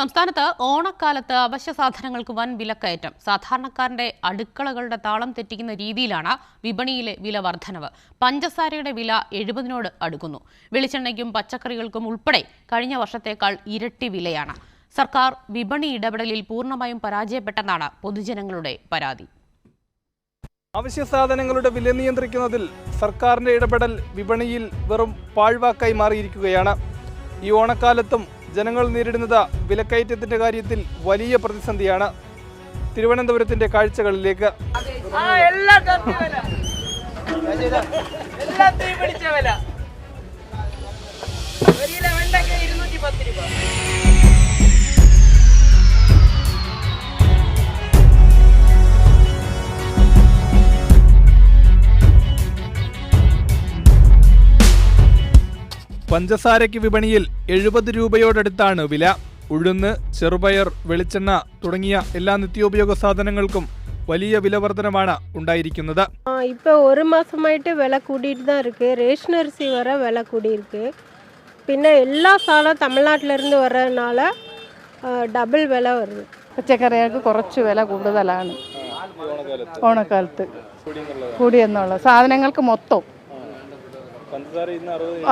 സംസ്ഥാനത്ത് ഓണക്കാലത്ത് അവശ്യ സാധനങ്ങൾക്ക് വൻ വിലക്കയറ്റം. സാധാരണക്കാരന്റെ അടുക്കളകളുടെ താളം തെറ്റിക്കുന്ന രീതിയിലാണ് വിപണിയിലെ വില വർധനവ്. പഞ്ചസാരയുടെ വില 70നോട് അടുക്കുന്നു. വെളിച്ചെണ്ണയ്ക്കും പച്ചക്കറികൾക്കും ഉൾപ്പെടെ കഴിഞ്ഞ വർഷത്തേക്കാൾ ഇരട്ടി വിലയാണ്. സർക്കാർ വിപണി ഇടപെടലിൽ പൂർണ്ണമായും പരാജയപ്പെട്ടെന്നാണ് പൊതുജനങ്ങളുടെ പരാതി. അവശ്യ സാധനങ്ങളുടെ വില നിയന്ത്രിക്കുന്നതിൽ സർക്കാരിന്റെ ഇടപെടൽ വിപണിയിൽ വെറും പാഴ്വാക്കായി മാറിയിരിക്കുകയാണ്. ഈ ഓണക്കാലത്തും ജനങ്ങൾ നേരിടുന്നത് വിലക്കയറ്റത്തിന്റെ കാര്യത്തിൽ വലിയ പ്രതിസന്ധിയാണ്. തിരുവനന്തപുരത്തിന്റെ കാഴ്ചകളിലേക്ക് പഞ്ചസാരയ്ക്ക് വിപണിയിൽ 70 രൂപയോടടുത്താണ് വില. ഉഴുന്ന്, ചെറുപയർ, വെളിച്ചെണ്ണ തുടങ്ങിയ എല്ലാ നിത്യോപയോഗ സാധനങ്ങൾക്കും വലിയ വില വർധനമാണ് ഉണ്ടായിരിക്കുന്നത്. இப்போ ஒரு மாசமாயிட்டு விலை கூடிட்டு தான் இருக்கு. ரேஷன் அரிசி வர விலை கூடி இருக்கு. പിന്നെ എല്ലാ സാധനവും തമിഴ്നാട്ടിൽ നിന്ന് വരനാല ഡബിൾ വില വരുന്നു. പച്ചക്കറികൾക്ക് കുറച്ച് വില കൂടുതലാണ് ഓണക്കാലത്ത് കൂടിയെന്നുള്ള സാധനങ്ങൾക്ക് മൊത്തം.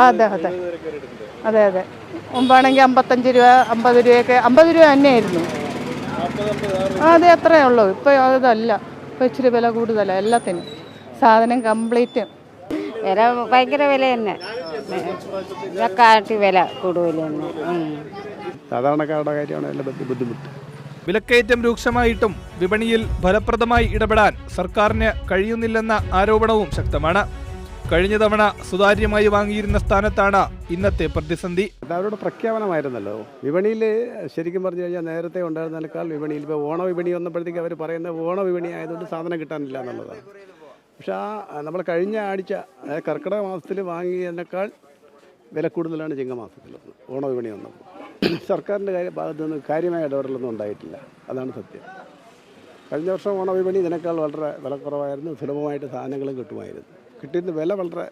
അതെ അതെ അതെ അതെ മുമ്പാണെങ്കിൽ 55 രൂപ 50 രൂപയൊക്കെ 50 രൂപ തന്നെയായിരുന്നു. അതെ അത്രയേ ഉള്ളൂ. ഇപ്പോൾ അതല്ല, ഇപ്പോൾ ഇച്ചിരി വില കൂടുതലാണ് എല്ലാത്തിനും. സാധനം കംപ്ലീറ്റ് വില ഭയങ്കര വില തന്നെ. വില കൂടുതൽ തന്നെ. സാധാരണക്കാരുടെ കാര്യമാണ് എല്ലാ ബുദ്ധിമുട്ട്. വിലക്കയറ്റം രൂക്ഷമായിട്ടും വിപണിയിൽ ഫലപ്രദമായി ഇടപെടാൻ സർക്കാരിന് കഴിയുന്നില്ലെന്ന ആരോപണവും ശക്തമാണ്. കഴിഞ്ഞ തവണ സുതാര്യമായി വാങ്ങിയിരുന്ന സ്ഥാനത്താണ് ഇന്നത്തെ പ്രതിസന്ധി. അവരുടെ പ്രഖ്യാപനമായിരുന്നല്ലോ വിപണിയിൽ. ശരിക്കും പറഞ്ഞു കഴിഞ്ഞാൽ നേരത്തെ ഉണ്ടായിരുന്നതിനേക്കാൾ വിപണിയിൽ ഇപ്പോൾ ഓണവിപണി വന്നപ്പോഴത്തേക്ക് അവർ പറയുന്നത് ഓണവിപണി ആയതുകൊണ്ട് സാധനം കിട്ടാനില്ല എന്നുള്ളതാണ്. പക്ഷേ നമ്മൾ കഴിഞ്ഞ ആഴ്ച കർക്കിടക മാസത്തിൽ വാങ്ങിയതിനേക്കാൾ വില കൂടുതലാണ് ചിങ്ങമാസത്തിൽ ഓണവിപണി വന്നപ്പോൾ. സർക്കാരിൻ്റെ ഭാഗത്തു നിന്ന് കാര്യമായ ഇടപെടലൊന്നും ഉണ്ടായിട്ടില്ല. അതാണ് സത്യം. കഴിഞ്ഞ വർഷം ഓണവിപണി ഇതിനേക്കാൾ വളരെ വിലക്കുറവായിരുന്നു. സുലഭമായിട്ട് സാധനങ്ങളും കിട്ടുമായിരുന്നു. കിട്ടിയിരുന്ന വില വളരെ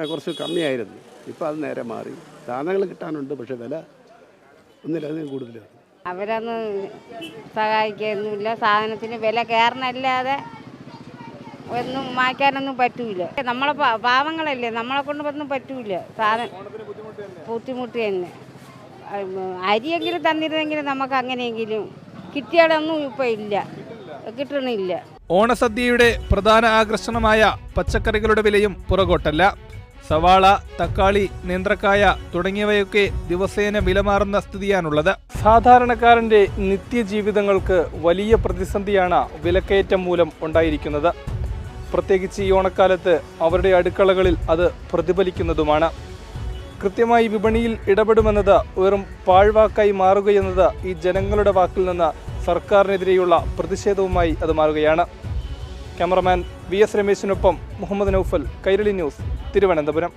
കുറച്ച് കമ്മിയായിരുന്നു. ഇപ്പോൾ അത് നേരെ മാറി. സാധനങ്ങൾ കിട്ടാനുണ്ട്, പക്ഷേ വില ഒന്നിലധികം കൂടുതലാണ്. അവരൊന്നും സഹായിക്കൊന്നുമില്ല. സാധനത്തിന് വില കയറണല്ലാതെ ഒന്നും മാറ്റാനൊന്നും പറ്റൂല. നമ്മളെ പാവങ്ങളല്ലേ, നമ്മളെ കൊണ്ട് ഒന്നും പറ്റൂല. സാധനം ബുദ്ധിമുട്ട് തന്നെ. അരിയെങ്കിലും തന്നിരുന്നെങ്കിലും നമുക്ക് അങ്ങനെയെങ്കിലും. കിട്ടിയാലൊന്നും ഇപ്പോൾ ഇല്ല, കിട്ടണില്ല. ഓണസദ്യയുടെ പ്രധാന ആകർഷണമായ പച്ചക്കറികളുടെ വിലയും പുറകോട്ടല്ല. സവാള, തക്കാളി, നേന്ത്രക്കായ തുടങ്ങിയവയൊക്കെ ദിവസേന വിലമാറുന്ന സ്ഥിതിയാണുള്ളത്. സാധാരണക്കാരന്റെ നിത്യജീവിതങ്ങൾക്ക് വലിയ പ്രതിസന്ധിയാണ് വിലക്കയറ്റം മൂലം ഉണ്ടായിരിക്കുന്നത്. പ്രത്യേകിച്ച് ഈ ഓണക്കാലത്ത് അവരുടെ അടുക്കളകളിൽ അത് പ്രതിഫലിക്കുന്നതുമാണ്. കൃത്യമായി വിപണിയിൽ ഇടപെടുമെന്നത് വെറും പാഴ്വാക്കായി മാറുകയെന്നത് ഈ ജനങ്ങളുടെ വാക്കിൽ നിന്ന് സർക്കാരിനെതിരെയുള്ള പ്രതിഷേധവുമായി അത് മാറുകയാണ്. ക്യാമറമാൻ VS രമേശിനൊപ്പം മുഹമ്മദ് നൗഫൽ, കൈരളി ന്യൂസ്, തിരുവനന്തപുരം.